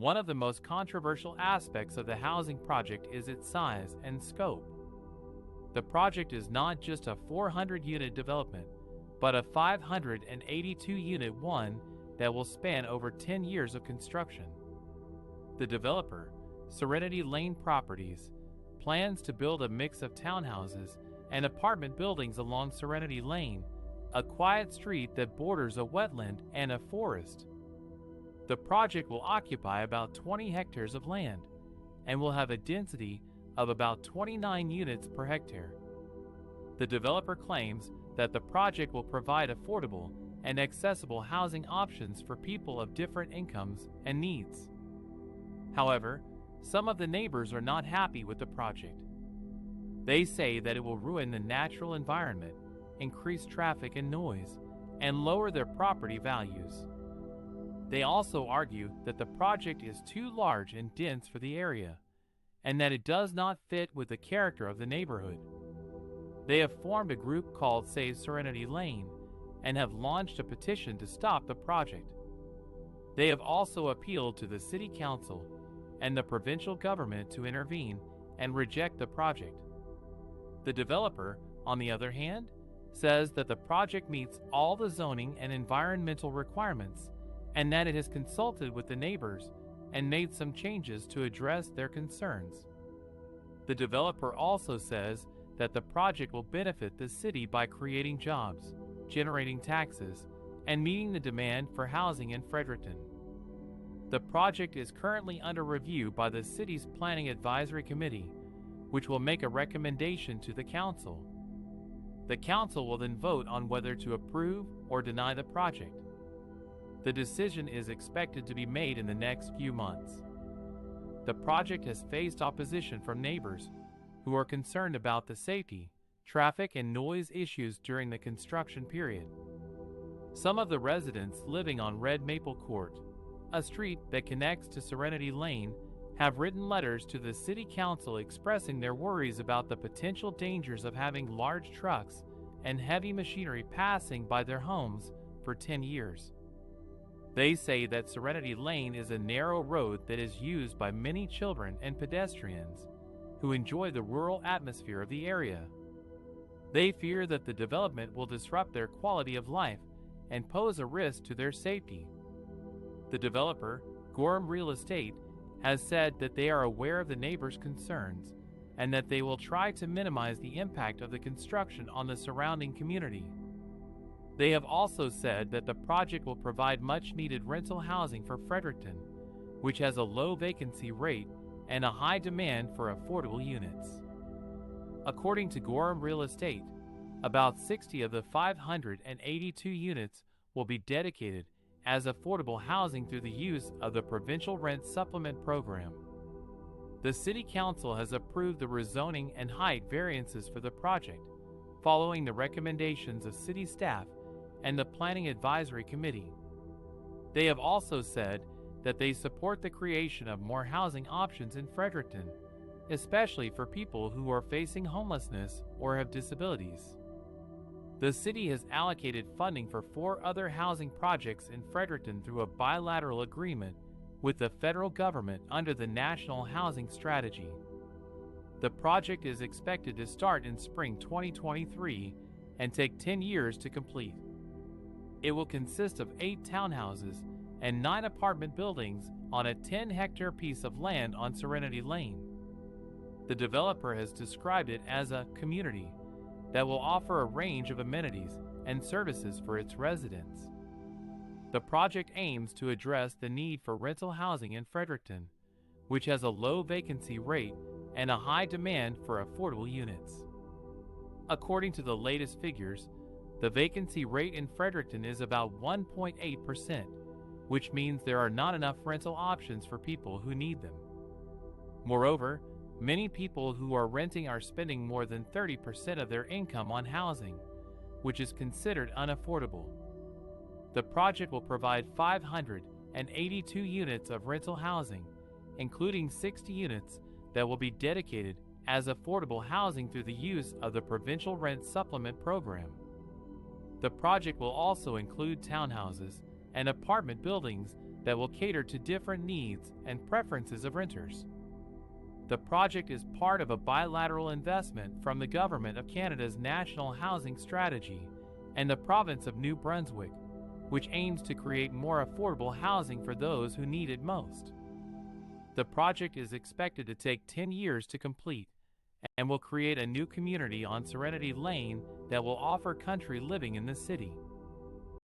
One of the most controversial aspects of the housing project is its size and scope. The project is not just a 400-unit development, but a 582-unit one that will span over 10 years of construction. The developer, Serenity Lane Properties, plans to build a mix of townhouses and apartment buildings along Serenity Lane, a quiet street that borders a wetland and a forest. The project will occupy about 20 hectares of land and will have a density of about 29 units per hectare. The developer claims that the project will provide affordable and accessible housing options for people of different incomes and needs. However, some of the neighbors are not happy with the project. They say that it will ruin the natural environment, increase traffic and noise, and lower their property values. They also argue that the project is too large and dense for the area, and that it does not fit with the character of the neighborhood. They have formed a group called Save Serenity Lane and have launched a petition to stop the project. They have also appealed to the City Council and the provincial government to intervene and reject the project. The developer, on the other hand, says that the project meets all the zoning and environmental requirements and that it has consulted with the neighbors and made some changes to address their concerns. The developer also says that the project will benefit the city by creating jobs, generating taxes, and meeting the demand for housing in Fredericton. The project is currently under review by the city's Planning Advisory Committee, which will make a recommendation to the council. The council will then vote on whether to approve or deny the project. The decision is expected to be made in the next few months. The project has faced opposition from neighbors who are concerned about the safety, traffic, and noise issues during the construction period. Some of the residents living on Red Maple Court, a street that connects to Serenity Lane, have written letters to the City Council expressing their worries about the potential dangers of having large trucks and heavy machinery passing by their homes for 10 years. They say that Serenity Lane is a narrow road that is used by many children and pedestrians who enjoy the rural atmosphere of the area. They fear that the development will disrupt their quality of life and pose a risk to their safety. The developer, Gorham Real Estate, has said that they are aware of the neighbors' concerns and that they will try to minimize the impact of the construction on the surrounding community. They have also said that the project will provide much-needed rental housing for Fredericton, which has a low vacancy rate and a high demand for affordable units. According to Gorham Real Estate, about 60 of the 582 units will be dedicated as affordable housing through the use of the Provincial Rent Supplement Program. The City Council has approved the rezoning and height variances for the project, following the recommendations of city staff and the Planning Advisory Committee. They have also said that they support the creation of more housing options in Fredericton, especially for people who are facing homelessness or have disabilities. The city has allocated funding for 4 other housing projects in Fredericton through a bilateral agreement with the federal government under the National Housing Strategy. The project is expected to start in spring 2023 and take 10 years to complete. It will consist of 8 townhouses and 9 apartment buildings on a 10-hectare piece of land on Serenity Lane. The developer has described it as a community that will offer a range of amenities and services for its residents. The project aims to address the need for rental housing in Fredericton, which has a low vacancy rate and a high demand for affordable units. According to the latest figures, the vacancy rate in Fredericton is about 1.8%, which means there are not enough rental options for people who need them. Moreover, many people who are renting are spending more than 30% of their income on housing, which is considered unaffordable. The project will provide 582 units of rental housing, including 60 units that will be dedicated as affordable housing through the use of the Provincial Rent Supplement Program. The project will also include townhouses and apartment buildings that will cater to different needs and preferences of renters. The project is part of a bilateral investment from the Government of Canada's National Housing Strategy and the Province of New Brunswick, which aims to create more affordable housing for those who need it most. The project is expected to take 10 years to complete and will create a new community on Serenity Lane that will offer country living in the city.